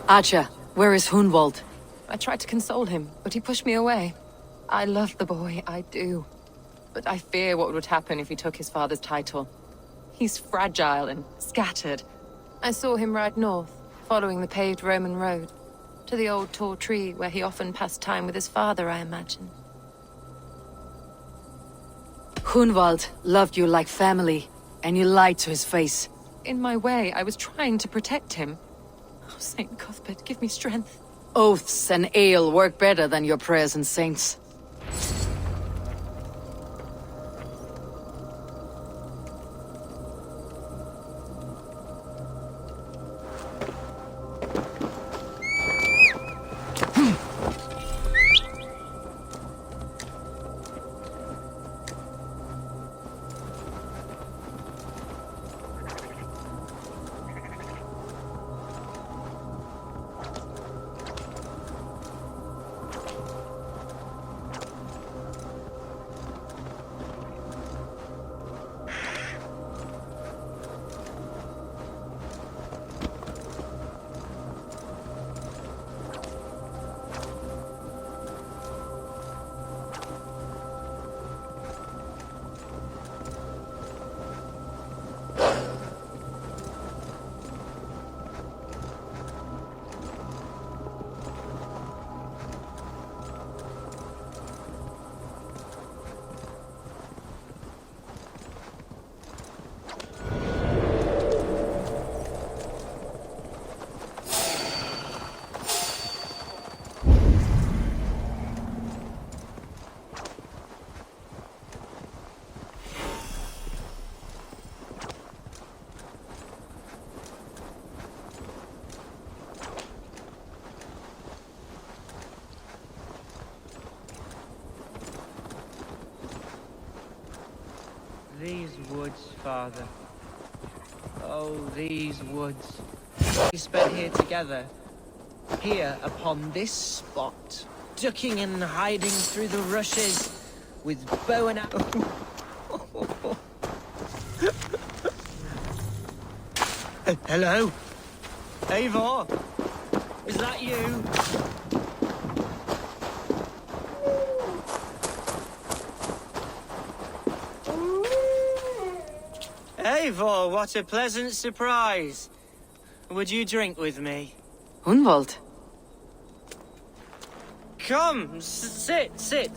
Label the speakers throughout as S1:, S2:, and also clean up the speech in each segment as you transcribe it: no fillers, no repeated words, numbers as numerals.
S1: Archer, where is Hunwald?
S2: I tried to console him, but he pushed me away. I love the boy, I do. But I fear what would happen if he took his father's title. He's fragile and scattered. I saw him ride north, following the paved Roman road. To the old tall tree where he often passed time with his father, I imagine.
S1: Hunwald loved you like family, and you lied to his face.
S2: In my way, I was trying to protect him. Oh, Saint Cuthbert, give me strength.
S1: Oaths and ale work better than your prayers and saints.
S3: These woods, Father. Oh, these woods. We spent here together. Here, upon this spot. Ducking and hiding through the rushes. With bow and arrow. Hello? Eivor? Is that you? Eivor, what a pleasant surprise. Would you drink with me?
S1: Hunwald?
S3: Come, sit.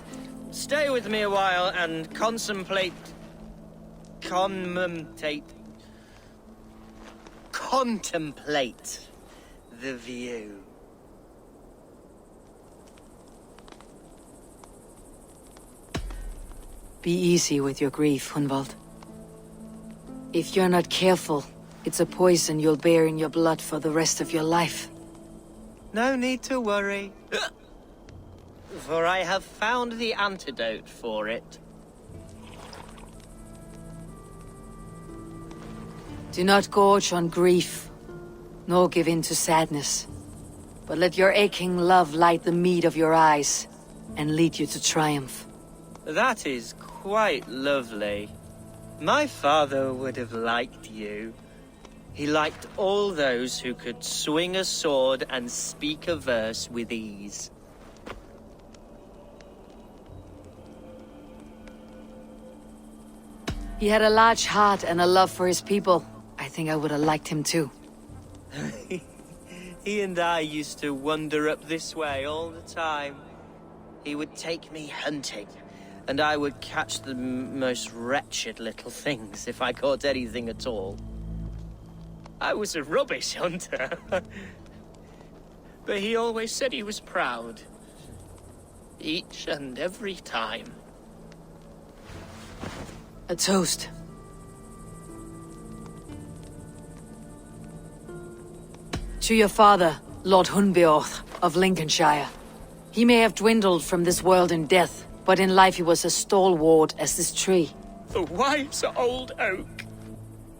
S3: Stay with me a while and contemplate the view.
S1: Be easy with your grief, Hunwald. If you're not careful, it's a poison you'll bear in your blood for the rest of your life.
S3: No need to worry. For I have found the antidote for it.
S1: Do not gorge on grief, nor give in to sadness. But let your aching love light the mead of your eyes, and lead you to triumph.
S3: That is quite lovely. My father would have liked you. He liked all those who could swing a sword and speak a verse with ease.
S1: He had a large heart and a love for his people. I think I would have liked him too.
S3: He and I used to wander up this way all the time. He would take me hunting, and I would catch the most wretched little things if I caught anything at all. I was a rubbish hunter. But he always said he was proud. Each and every time.
S1: A toast. To your father, Lord Hunbeorth of Lincolnshire. He may have dwindled from this world in death, but in life he was as stalwart as this tree.
S3: The wise old oak.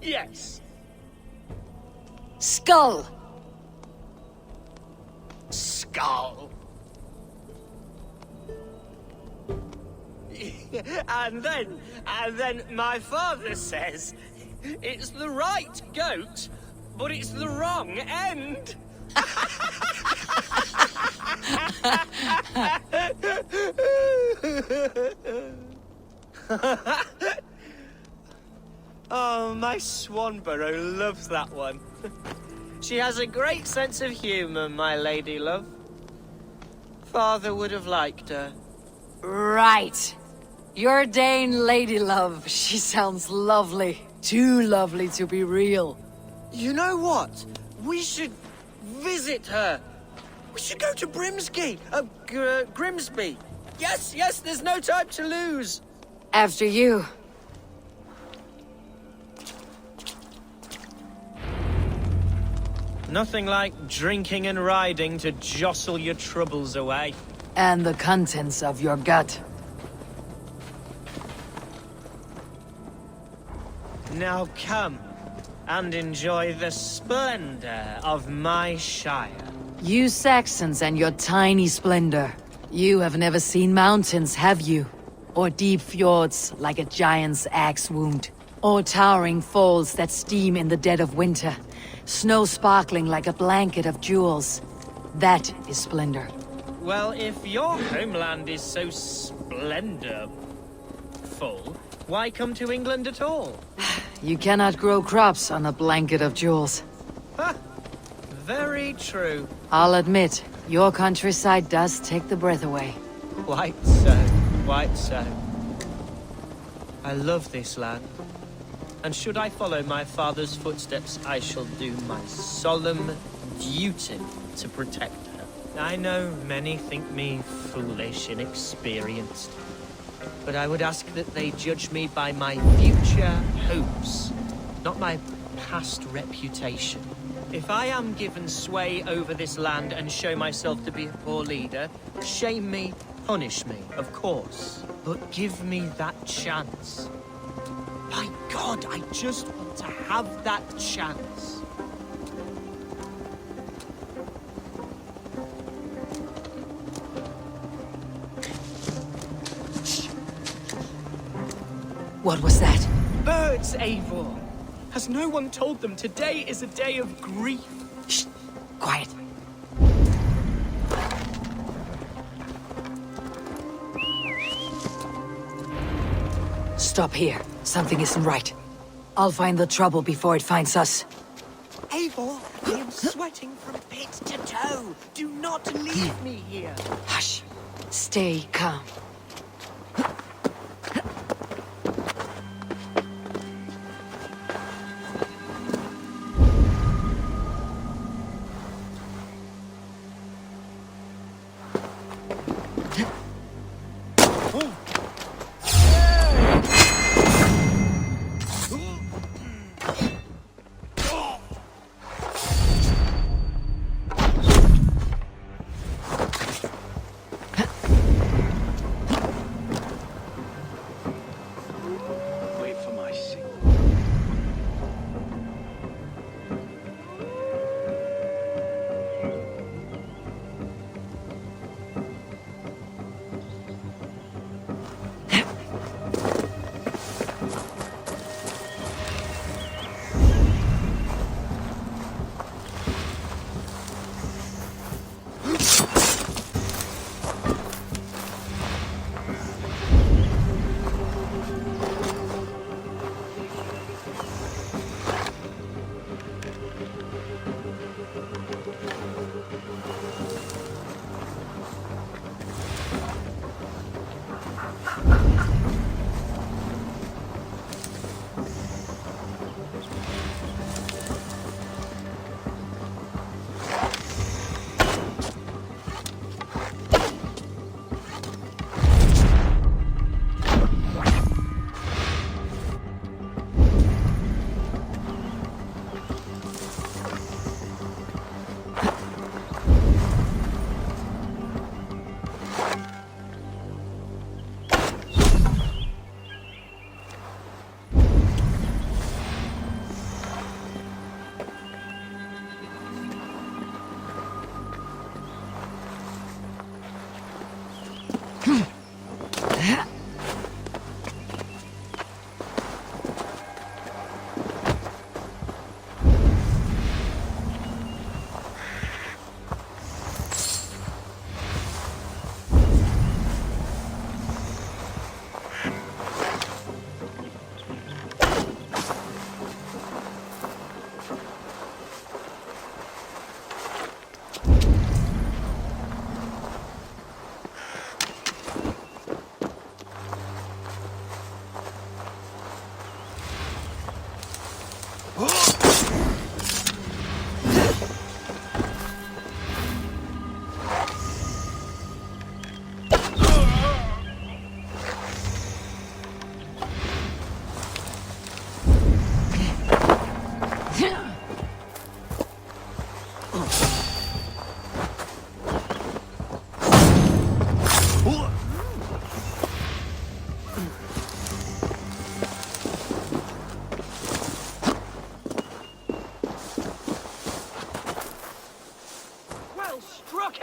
S3: Yes.
S1: Skull!
S3: Skull. And then my father says, it's the right goat, but it's the wrong end. Oh, my Swanborough loves that one. She has a great sense of humour, my lady love. Father would have liked her.
S1: Right. Your Dane lady love. She sounds lovely. Too lovely to be real.
S3: You know what? We should visit her. We should go to Grimsby. Grimsby. Yes, there's no time to lose.
S1: After you.
S3: Nothing like drinking and riding to jostle your troubles away.
S1: And the contents of your gut.
S3: Now come and enjoy the splendor of my shire.
S1: You Saxons and your tiny splendor. You have never seen mountains, have you? Or deep fjords like a giant's axe wound. Or towering falls that steam in the dead of winter. Snow sparkling like a blanket of jewels. That is splendor.
S3: Well, if your homeland is so splendorful, why come to England at all?
S1: You cannot grow crops on a blanket of jewels.
S3: Ha! Very true.
S1: I'll admit, your countryside does take the breath away.
S3: Quite so, quite so. I love this land. And should I follow my father's footsteps, I shall do my solemn duty to protect her. I know many think me foolish, inexperienced. But I would ask that they judge me by my future hopes, not my past reputation. If I am given sway over this land and show myself to be a poor leader, shame me, punish me, of course. But give me that chance. My God, I just want to have that chance.
S1: What was that?
S3: Birds, Eivor! Has no one told them today is a day of grief?
S1: Shh! Quiet. Stop here. Something isn't right. I'll find the trouble before it finds us.
S3: Eivor, I am sweating from pit to toe. Do not leave me here.
S1: Hush. Stay calm.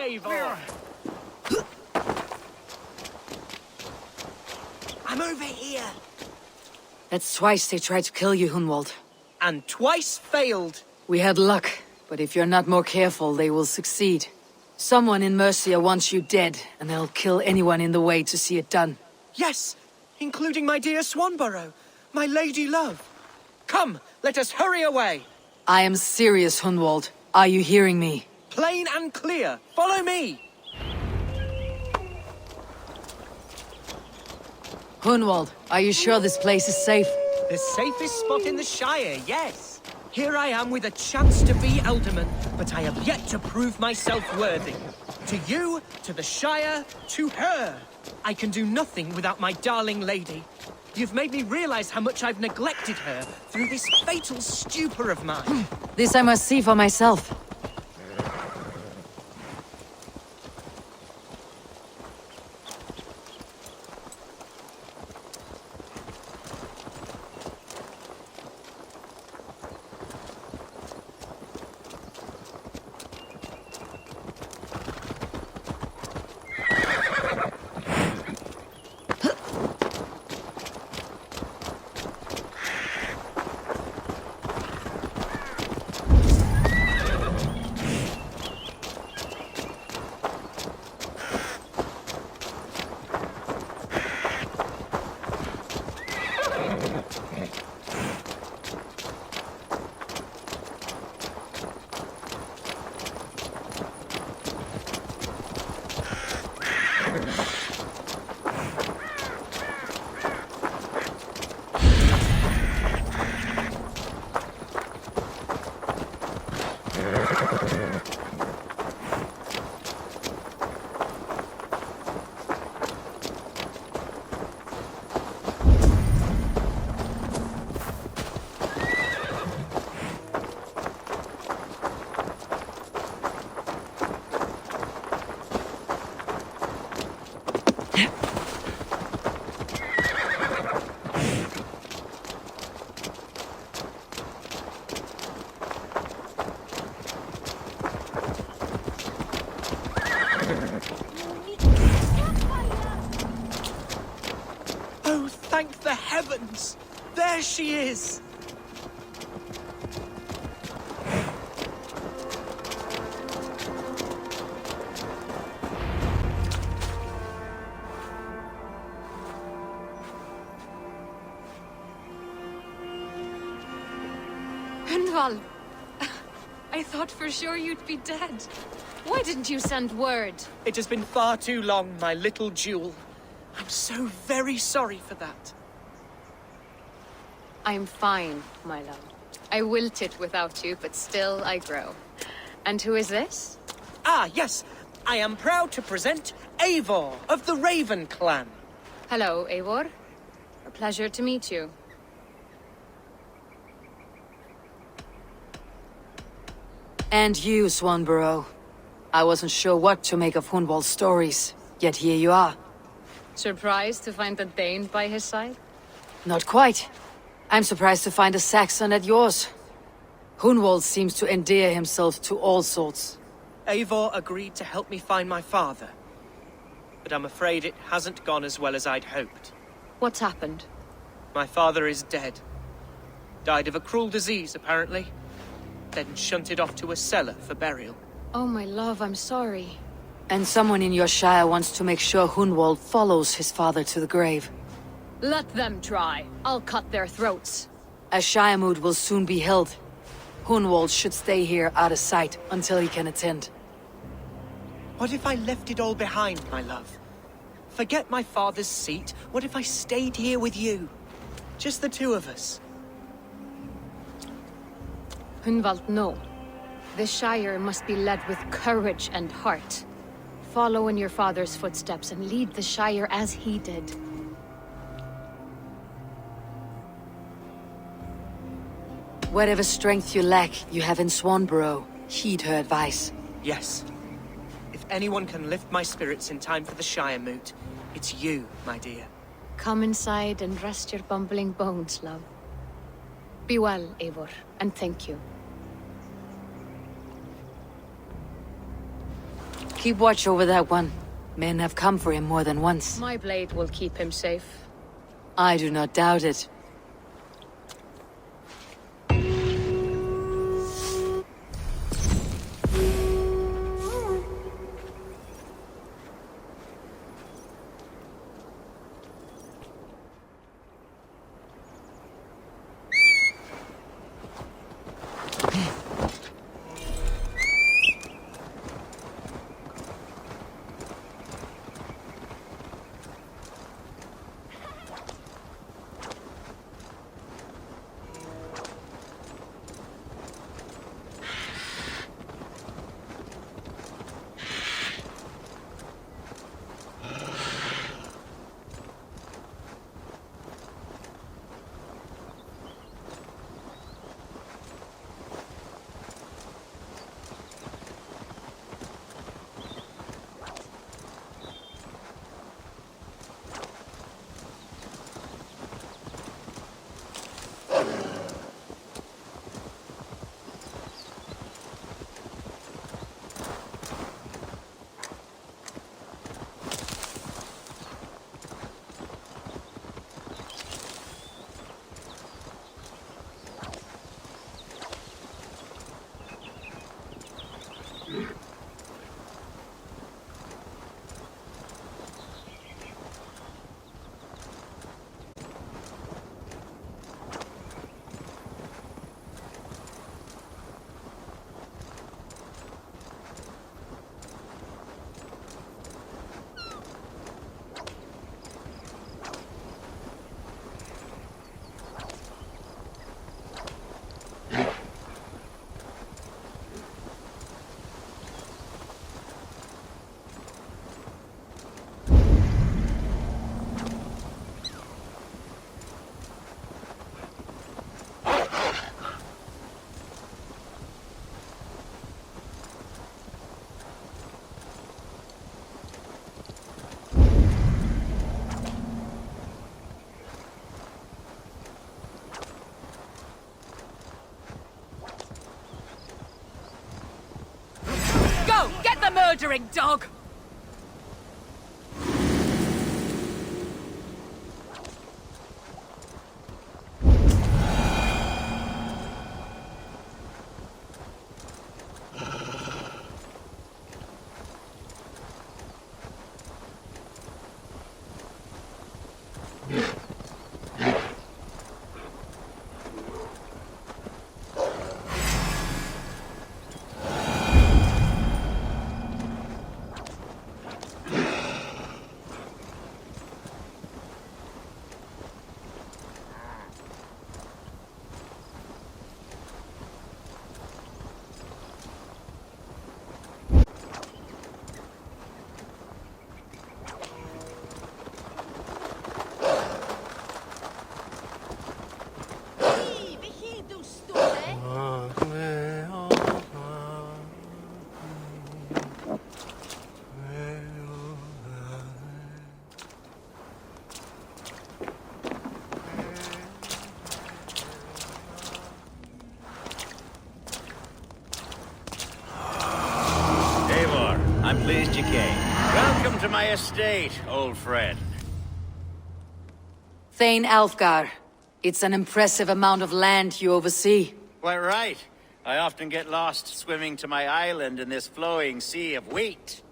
S3: Eivor! I'm over here!
S1: That's twice they tried to kill you, Hunwald.
S3: And twice failed.
S1: We had luck, but if you're not more careful, they will succeed. Someone in Mercia wants you dead, and they'll kill anyone in the way to see it done.
S3: Yes, including my dear Swanborough, my lady love. Come, let us hurry away.
S1: I am serious, Hunwald. Are you hearing me?
S3: Plain and clear. Follow me.
S1: Hunwald, are you sure this place is safe?
S3: The safest spot in the Shire, yes. Here I am with a chance to be Alderman, but I have yet to prove myself worthy. To you, to the Shire, to her. I can do nothing without my darling lady. You've made me realize how much I've neglected her through this fatal stupor of mine.
S1: This I must see for myself.
S3: Oh, thank the heavens! There she is!
S2: Hunwald! I thought for sure you'd be dead. Why didn't you send word?
S3: It has been far too long, my little jewel. I'm so very sorry for that.
S2: I'm fine, my love. I wilted without you, but still I grow. And who is this?
S3: Ah, yes. I am proud to present Eivor of the Raven clan.
S2: Hello, Eivor. A pleasure to meet you.
S1: And you, Swanborough. I wasn't sure what to make of Hunwald's stories, yet here you are.
S2: Surprised to find a Dane by his side?
S1: Not quite. I'm surprised to find a Saxon at yours. Hunwald seems to endear himself to all sorts.
S3: Eivor agreed to help me find my father. But I'm afraid it hasn't gone as well as I'd hoped.
S2: What's happened?
S3: My father is dead. Died of a cruel disease, apparently. Then shunted off to a cellar for burial.
S2: Oh, my love, I'm sorry.
S1: And someone in your shire wants to make sure Hunwald follows his father to the grave.
S2: Let them try. I'll cut their throats.
S1: A shire moot will soon be held. Hunwald should stay here out of sight until he can attend.
S3: What if I left it all behind, my love? Forget my father's seat. What if I stayed here with you? Just the two of us.
S2: Hunwald, no. The Shire must be led with courage and heart. Follow in your father's footsteps and lead the Shire as he did.
S1: Whatever strength you lack, you have in Swanborough. Heed her advice.
S3: Yes. If anyone can lift my spirits in time for the Shire moot, it's you, my dear.
S2: Come inside and rest your bumbling bones, love. Be well, Eivor, and thank you.
S1: Keep watch over that one. Men have come for him more than once.
S4: My blade will keep him safe.
S1: I do not doubt it. Murdering dog!
S5: Eivor, I'm pleased you came. Welcome to my estate, old friend.
S1: Thane Alfgar. It's an impressive amount of land you oversee.
S5: Quite right. I often get lost swimming to my island in this flowing sea of wheat.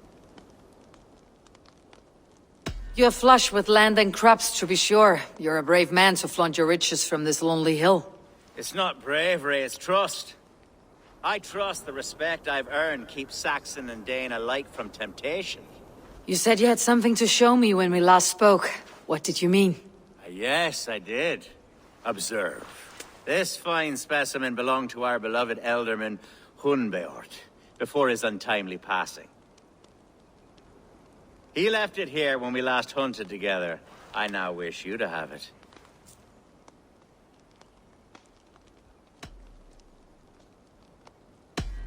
S1: You're flush with land and crops, to be sure. You're a brave man to flaunt your riches from this lonely hill.
S5: It's not bravery, it's trust. I trust the respect I've earned keeps Saxon and Dane alike from temptation.
S1: You said you had something to show me when we last spoke. What did you mean?
S5: Yes, I did. Observe. This fine specimen belonged to our beloved elderman, Hunbeort, before his untimely passing. He left it here when we last hunted together. I now wish you to have it.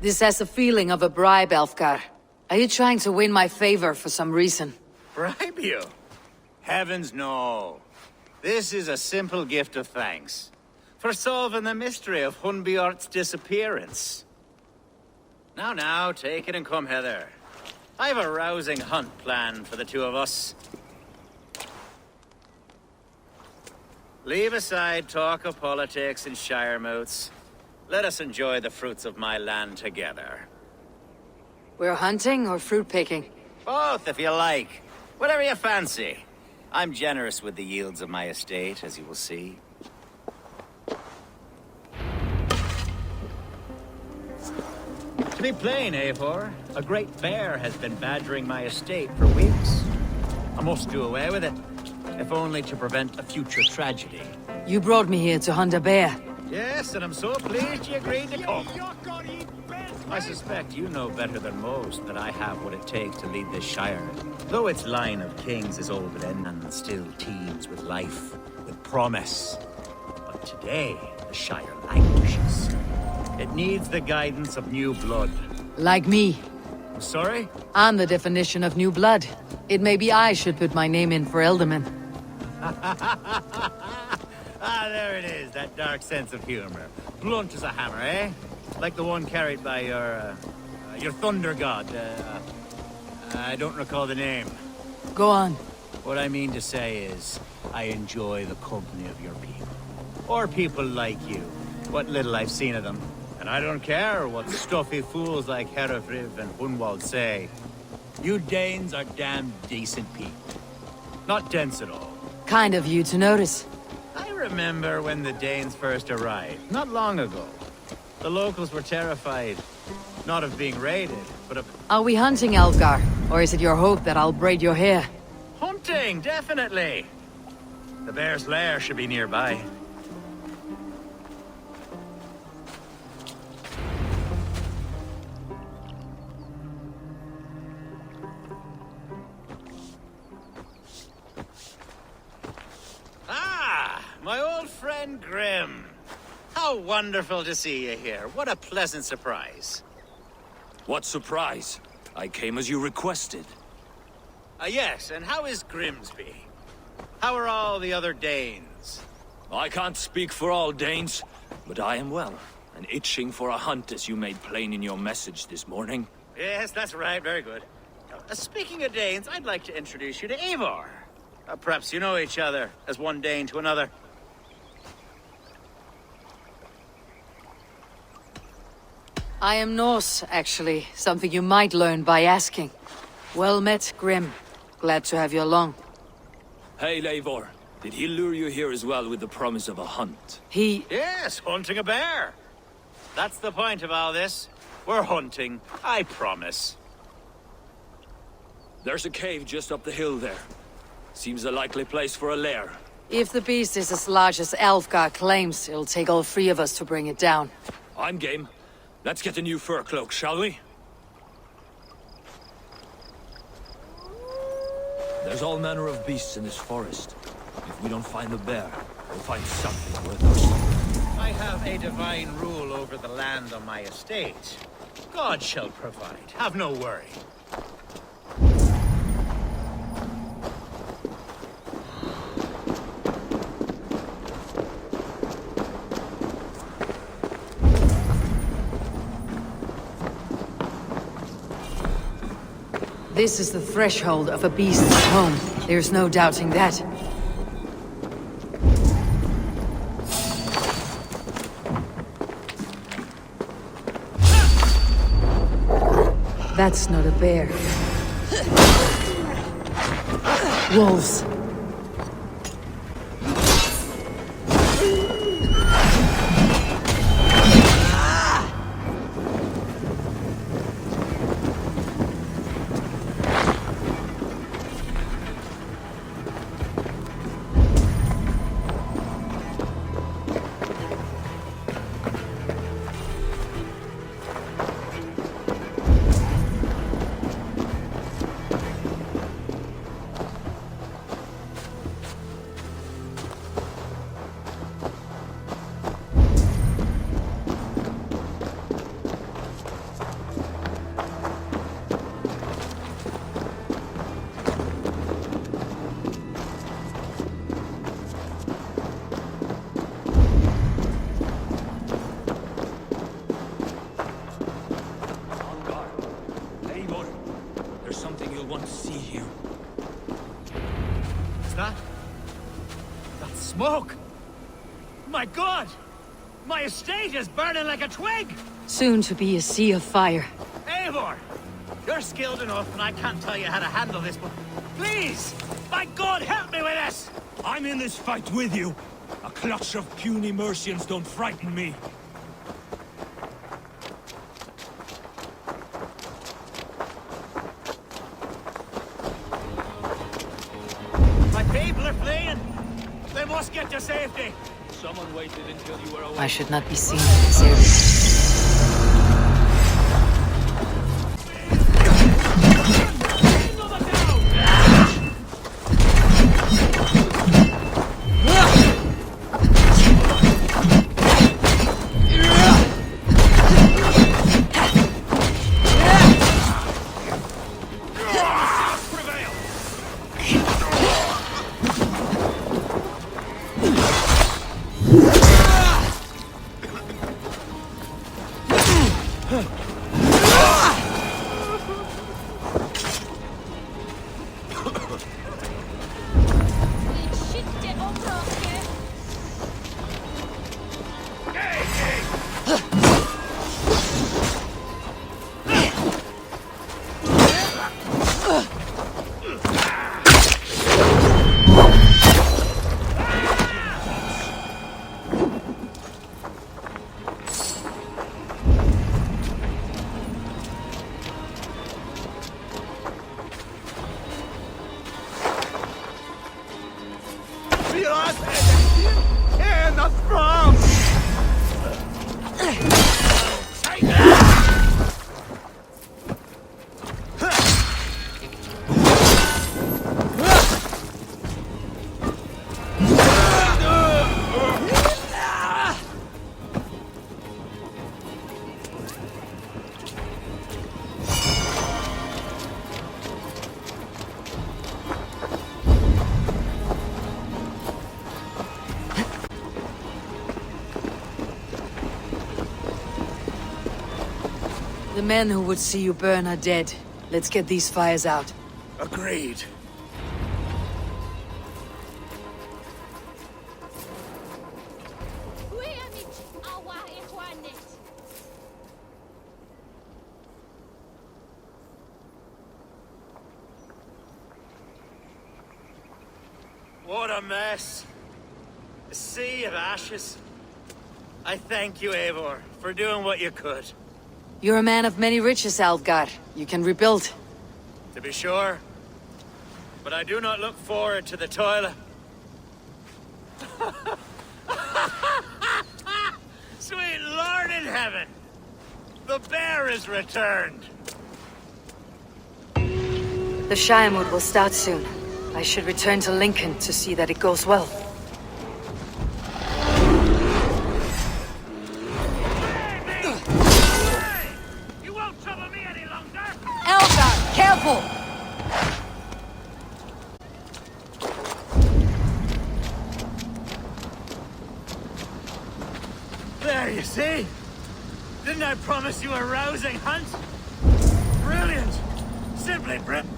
S1: This has the feeling of a bribe, Alfgar. Are you trying to win my favor for some reason?
S5: Bribe you? Heavens no. This is a simple gift of thanks. For solving the mystery of Hunbeort's disappearance. Now, take it and come hither. I've a rousing hunt planned for the two of us. Leave aside talk of politics and shire moats. Let us enjoy the fruits of my land together.
S1: We're hunting or fruit picking?
S5: Both, if you like. Whatever you fancy. I'm generous with the yields of my estate, as you will see. To be plain, Eivor, a great bear has been badgering my estate for weeks. I must do away with it, if only to prevent a future tragedy.
S1: You brought me here to hunt a bear.
S5: Yes, and I'm so pleased you agreed to come. I suspect you know better than most that I have what it takes to lead this shire. Though its line of kings is old and still teems with life, with promise. But today, the shire languishes. It needs the guidance of new blood.
S1: Like me.
S5: Sorry?
S1: I'm the definition of new blood. It may be I should put my name in for Elderman.
S5: Ah, there it is, that dark sense of humor. Blunt as a hammer, eh? Like the one carried by your thunder god. I don't recall the name.
S1: Go on.
S5: What I mean to say is, I enjoy the company of your people. Or people like you. What little I've seen of them. And I don't care what stuffy fools like Herefriv and Hunwald say. You Danes are damn decent people. Not dense at all.
S1: Kind of you to notice.
S5: I remember when the Danes first arrived, not long ago. The locals were terrified, not of being raided, but of...
S1: Are we hunting Alfgar? Or is it your hope that I'll braid your hair?
S5: Hunting, definitely! The bear's lair should be nearby. My old friend Grim. How wonderful to see you here. What a pleasant surprise.
S6: What surprise? I came as you requested.
S5: Yes, and how is Grimsby? How are all the other Danes?
S6: I can't speak for all Danes, but I am well, and itching for a hunt as you made plain in your message this morning.
S5: Yes, that's right. Very good. Speaking of Danes, I'd like to introduce you to Eivor. Perhaps you know each other, as one Dane to another.
S1: I am Norse, actually. Something you might learn by asking. Well met, Grim. Glad to have you along.
S6: Hey, Eivor. Did he lure you here as well with the promise of a hunt?
S5: Yes, hunting a bear. That's the point of all this. We're hunting, I promise.
S6: There's a cave just up the hill there. Seems a likely place for a lair.
S1: If the beast is as large as Alfgar claims, it'll take all three of us to bring it down.
S6: I'm game. Let's get a new fur cloak, shall we? There's all manner of beasts in this forest. If we don't find the bear, we'll find something worth it.
S5: I have a divine rule over the land on my estate. God shall provide. Have no worry.
S1: This is the threshold of a beast's home. There's no doubting that. That's not a bear. Wolves.
S5: smoke! My God! My estate is burning like a twig!
S1: Soon to be a sea of fire.
S5: Eivor! You're skilled enough, and I can't tell you how to handle this, but please! By God, help me with this!
S6: I'm in this fight with you. A clutch of puny Mercians don't frighten me.
S5: My people are fleeing! They must get to safety!
S6: Someone waited until you were away.
S1: I should not be seen in this area. The men who would see you burn are dead. Let's get these fires out.
S5: Agreed. What a mess. A sea of ashes. I thank you, Eivor, for doing what you could.
S1: You're a man of many riches, Alfgar. You can rebuild.
S5: To be sure. But I do not look forward to the toil. Sweet Lord in heaven! The bear is returned!
S1: The Shiremood will start soon. I should return to Lincoln to see that it goes well.
S5: You won't trouble me any longer!
S1: Alfgar, careful!
S5: There, you see? Didn't I promise you a rousing hunt? Brilliant! Simply brilliant!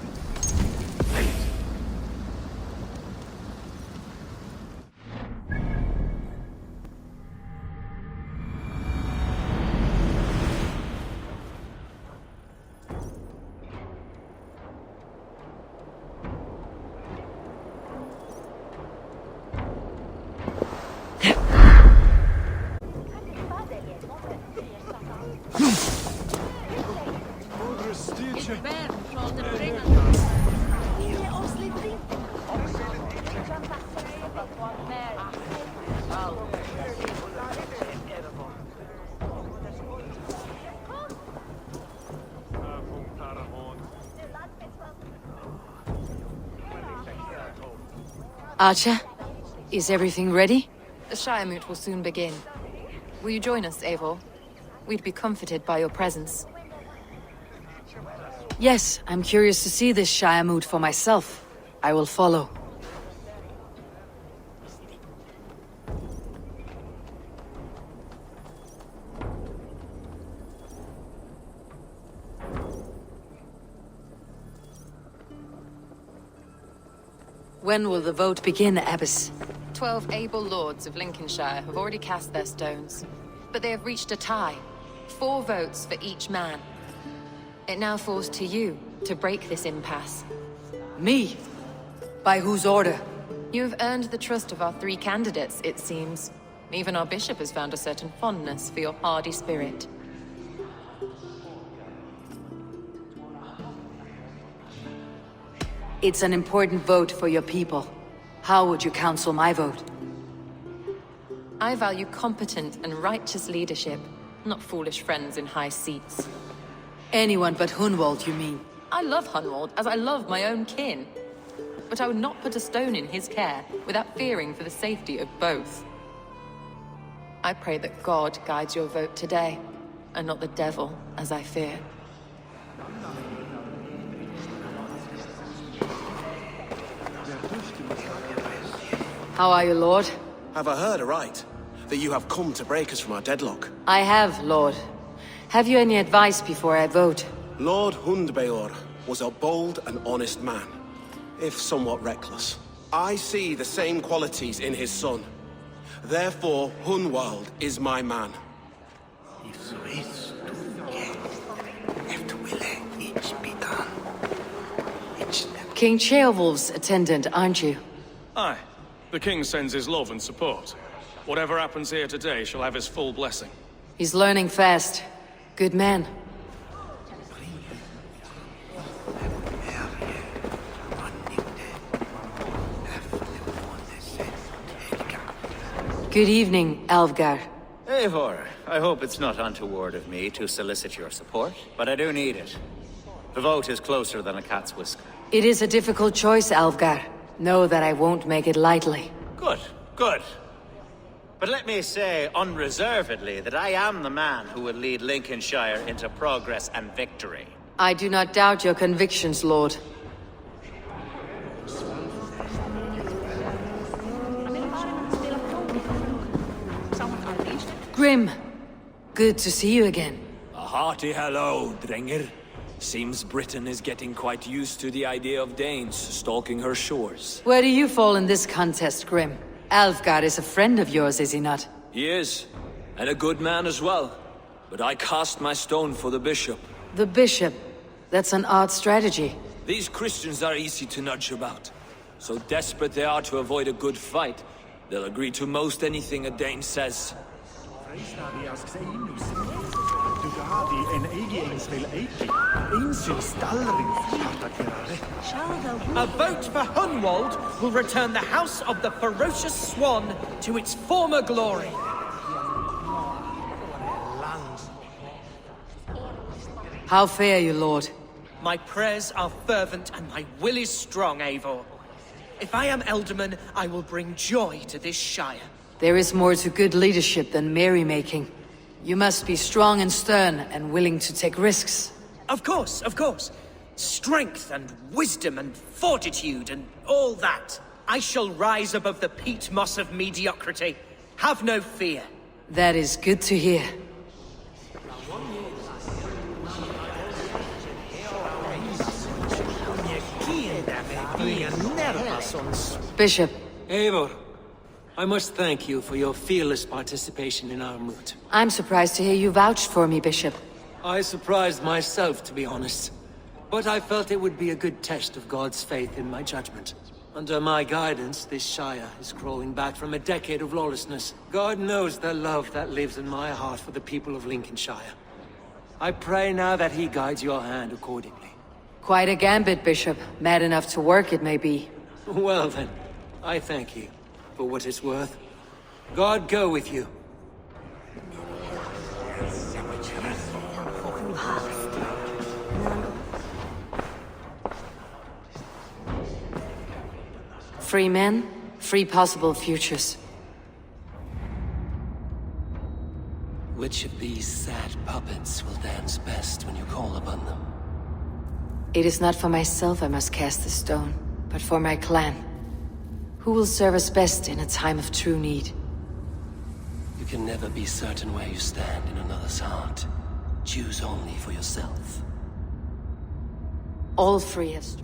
S1: Archer, is everything ready?
S2: The Shiremoot will soon begin. Will you join us, Eivor? We'd be comforted by your presence.
S1: Yes, I'm curious to see this Shiremoot for myself. I will follow. When will the vote begin, Abbess?
S2: 12 able lords of Lincolnshire have already cast their stones, but they have reached a tie. 4 votes for each man. It now falls to you to break this impasse.
S1: Me? By whose order?
S2: You have earned the trust of our 3 candidates, it seems. Even our bishop has found a certain fondness for your hardy spirit.
S1: It's an important vote for your people. How would you counsel my vote?
S2: I value competent and righteous leadership, not foolish friends in high seats.
S1: Anyone but Hunwald, you mean?
S2: I love Hunwald as I love my own kin. But I would not put a stone in his care without fearing for the safety of both. I pray that God guides your vote today, and not the devil, as I fear.
S1: How are you, Lord?
S7: Have I heard aright? That you have come to break us from our deadlock?
S1: I have, Lord. Have you any advice before I vote?
S7: Lord Hundbeor was a bold and honest man, if somewhat reckless. I see the same qualities in his son. Therefore, Hunwald is my man.
S1: King Ceolwulf's attendant, aren't you?
S8: Aye. The king sends his love and support. Whatever happens here today shall have his full blessing.
S1: He's learning fast. Good man. Good evening, Alfgar.
S5: Eivor, I hope it's not untoward of me to solicit your support, but I do need it. The vote is closer than a cat's whisker.
S1: It is a difficult choice, Alfgar. Know that I won't make it lightly.
S5: Good, good. But let me say unreservedly that I am the man who will lead Lincolnshire into progress and victory.
S1: I do not doubt your convictions, Lord. Grim, good to see you again.
S6: A hearty hello, Drengr. Seems Britain is getting quite used to the idea of Danes stalking her shores.
S1: Where do you fall in this contest, Grim? Alfgar is a friend of yours, is he not?
S6: He is, and a good man as well. But I cast my stone for the bishop.
S1: The bishop? That's an odd strategy.
S6: These Christians are easy to nudge about. So desperate they are to avoid a good fight, they'll agree to most anything a Dane says.
S3: A vote for Hunwald will return the House of the Ferocious Swan to its former glory.
S1: How fare you, Lord?
S3: My prayers are fervent and my will is strong, Eivor. If I am Elderman, I will bring joy to this shire.
S1: There is more to good leadership than merrymaking. You must be strong and stern and willing to take risks.
S3: Of course, of course. Strength and wisdom and fortitude and all that. I shall rise above the peat moss of mediocrity. Have no fear.
S1: That is good to hear. Bishop.
S9: Eivor, I must thank you for your fearless participation in our moot.
S1: I'm surprised to hear you vouched for me, Bishop.
S9: I surprised myself, to be honest. But I felt it would be a good test of God's faith in my judgment. Under my guidance, this shire is crawling back from a decade of lawlessness. God knows the love that lives in my heart for the people of Lincolnshire. I pray now that he guides your hand accordingly.
S1: Quite a gambit, Bishop. Mad enough to work, it may be.
S9: Well then, I thank you, for what it's worth. God go with you.
S1: Free men, free possible futures.
S9: Which of these sad puppets will dance best when you call upon them?
S1: It is not for myself I must cast the stone, but for my clan. Who will serve us best in a time of true need?
S9: You can never be certain where you stand in another's heart. Choose only for yourself.
S1: All free have strength.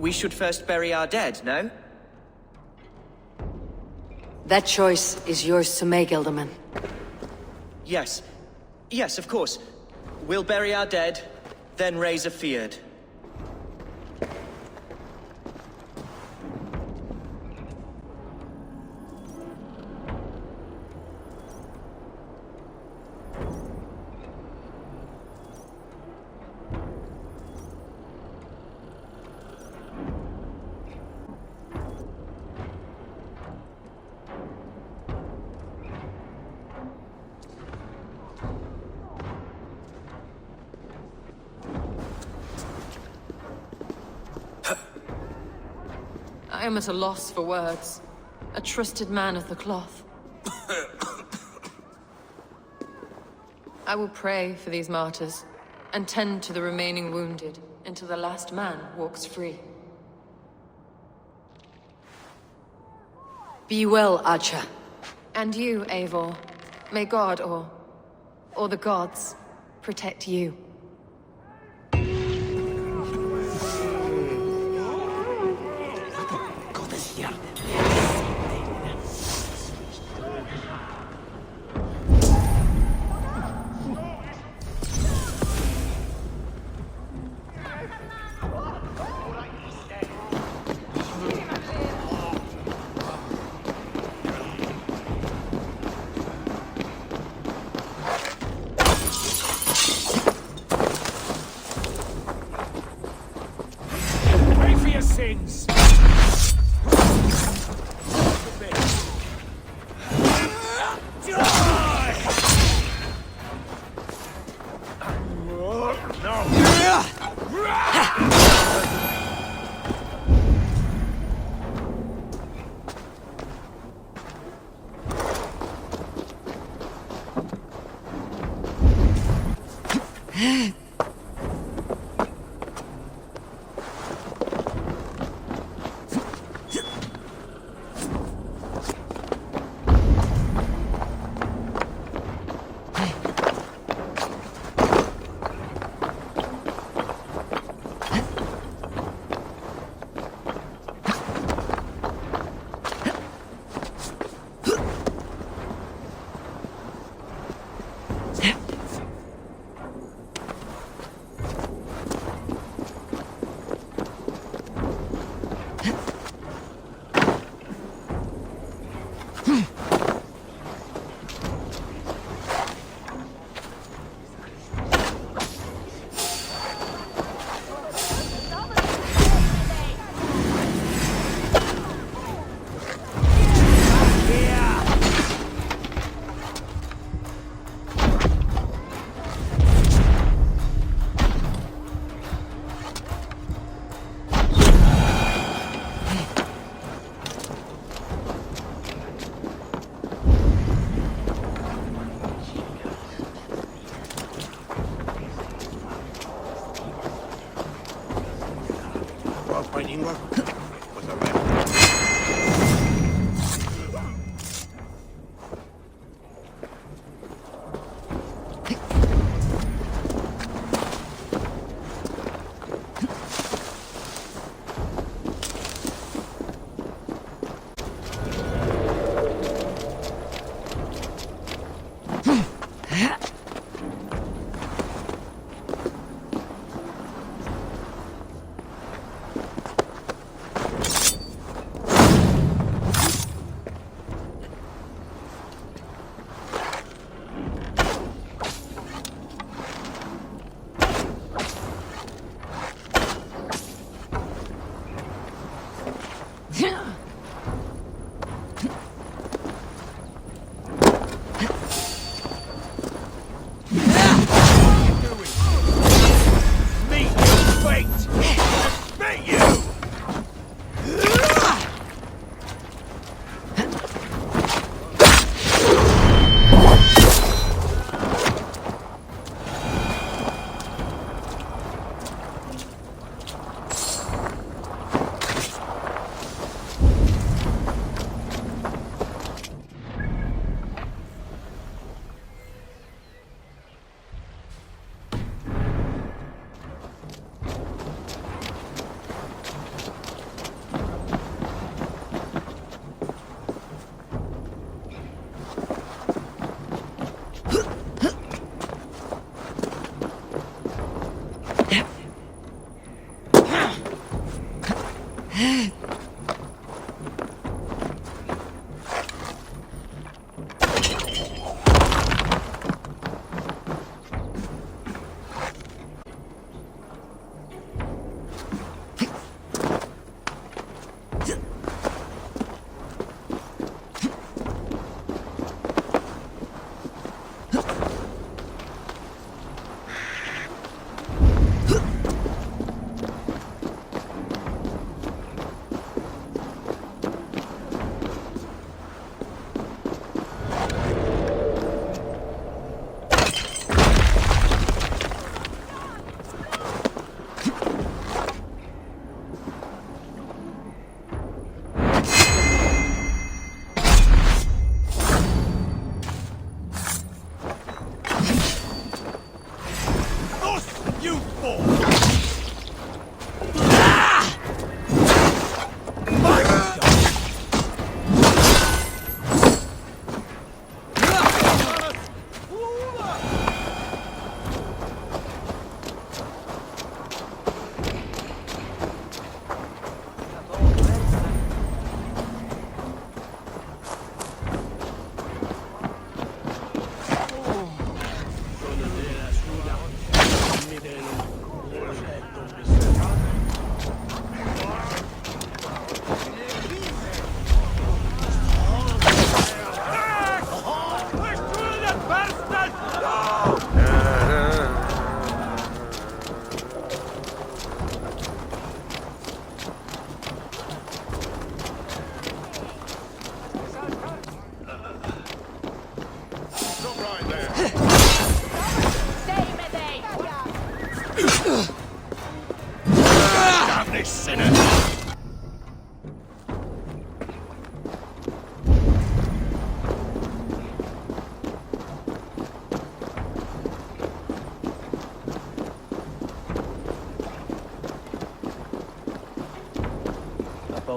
S3: We should first bury our dead, no?
S1: That choice is yours to make, Elderman.
S3: Yes. Yes, of course. We'll bury our dead, then raise a feared.
S2: I am at a loss for words. A trusted man of the cloth. I will pray for these martyrs, and tend to the remaining wounded, until the last man walks free.
S1: Be well, Archer.
S2: And you, Eivor. May God, or the gods, protect you.
S10: Sins.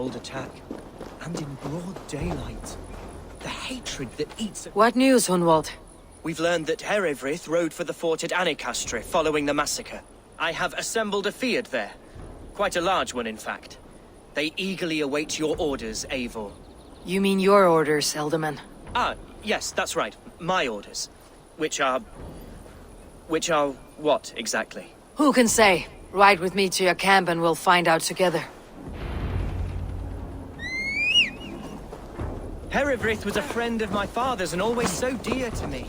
S3: bold attack. And in broad daylight. The hatred that eats at...
S1: What news, Hunwald?
S3: We've learned that Herefrith rode for the fort at Annikastre following the massacre. I have assembled a field there. Quite a large one, in fact. They eagerly await your orders, Eivor.
S1: You mean your orders, Elderman?
S3: Ah, yes, that's right. My orders. Which are what, exactly?
S1: Who can say? Ride with me to your camp and we'll find out together.
S3: Herefrith was a friend of my father's and always so dear to me.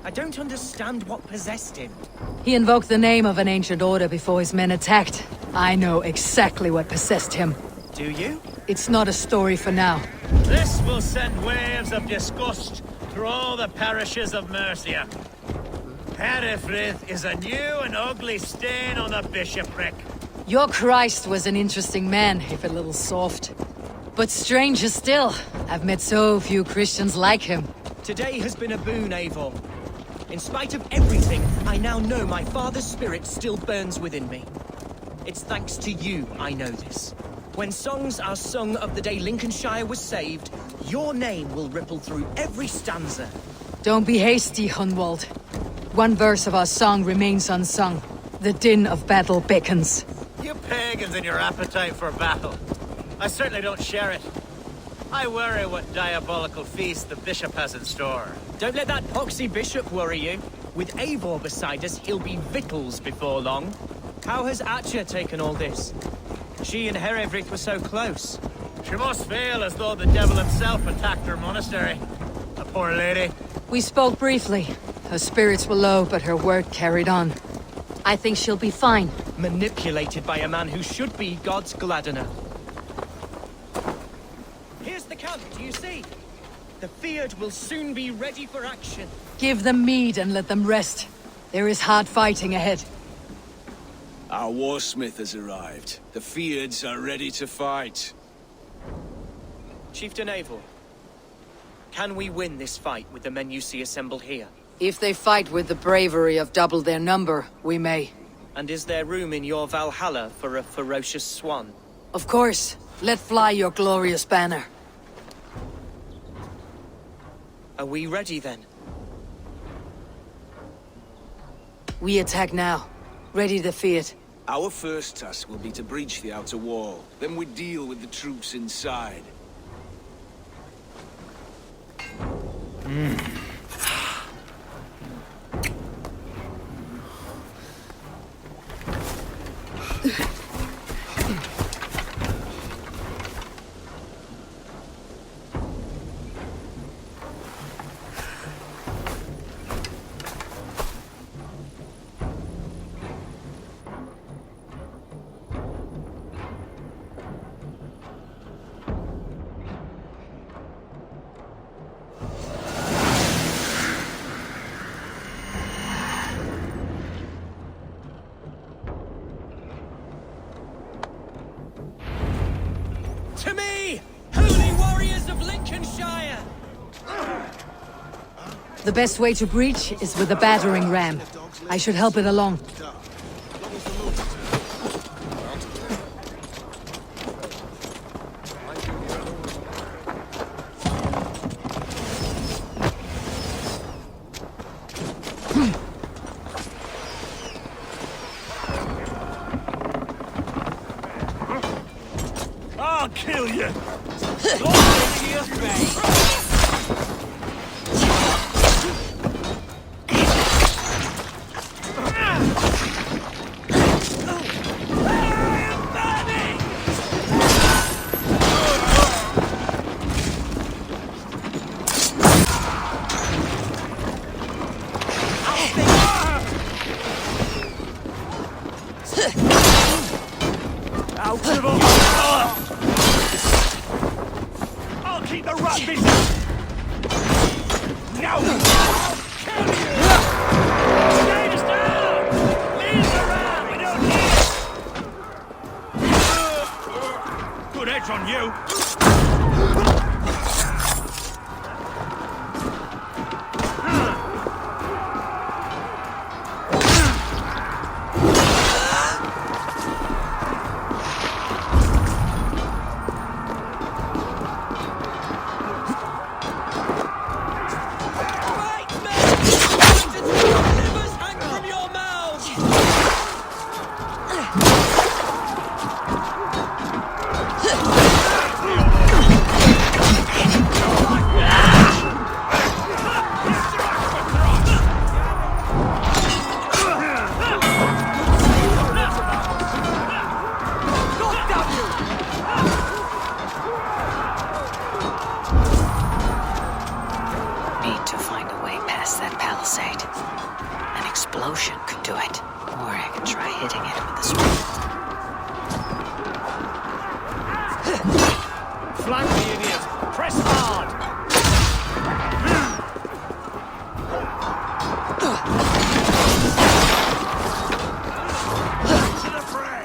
S3: I don't understand what possessed him.
S1: He invoked the name of an ancient order before his men attacked. I know exactly what possessed him.
S3: Do you?
S1: It's not a story for now.
S5: This will send waves of disgust through all the parishes of Mercia. Herefrith is a new and ugly stain on the bishopric.
S1: Your Christ was an interesting man, if a little soft. But stranger still, I've met so few Christians like him.
S3: Today has been a boon, Eivor. In spite of everything, I now know my father's spirit still burns within me. It's thanks to you I know this. When songs are sung of the day Lincolnshire was saved, your name will ripple through every stanza.
S1: Don't be hasty, Hunwald. One verse of our song remains unsung. The din of battle beckons.
S5: You pagans and your appetite for battle. I certainly don't share it. I worry what diabolical feast the bishop has in store.
S3: Don't let that poxy bishop worry you. With Eivor beside us, he'll be victuals before long. How has Atcha taken all this? She and Herefrith were so close.
S5: She must feel as though the devil himself attacked her monastery. The poor lady.
S1: We spoke briefly. Her spirits were low, but her word carried on. I think she'll be fine.
S3: Manipulated by a man who should be God's gladdener. Here's the camp, do you see? The Field will soon be ready for action.
S1: Give them mead and let them rest. There is hard fighting ahead.
S10: Our warsmith has arrived. The Fields are ready to fight.
S3: Chieftain Eivor, can we win this fight with the men you see assembled here?
S1: If they fight with the bravery of double their number, we may.
S3: And is there room in your Valhalla for a ferocious swan?
S1: Of course. Let fly your glorious banner.
S3: Are we ready then?
S1: We attack now. Ready to fight.
S10: Our first task will be to breach the outer wall. Then we deal with the troops inside.
S3: To me, holy warriors of Lincolnshire!
S1: The best way to breach is with a battering ram. I should help it along.
S5: I'll kill you! I'll keep the rat busy! Now! Kill you! Stay down! Leave the rat! We don't need it! Good edge on you!
S1: lotion could do it. Or I could try hitting it with a spoon.
S10: Flank the idiot! Press hard! To the fray!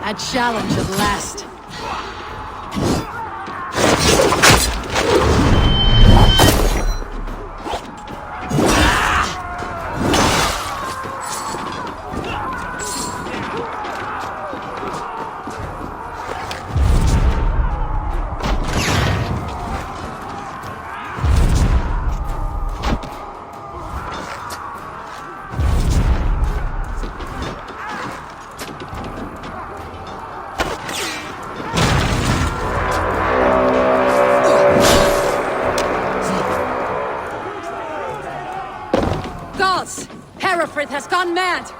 S1: A challenge at last. Hereford has gone mad!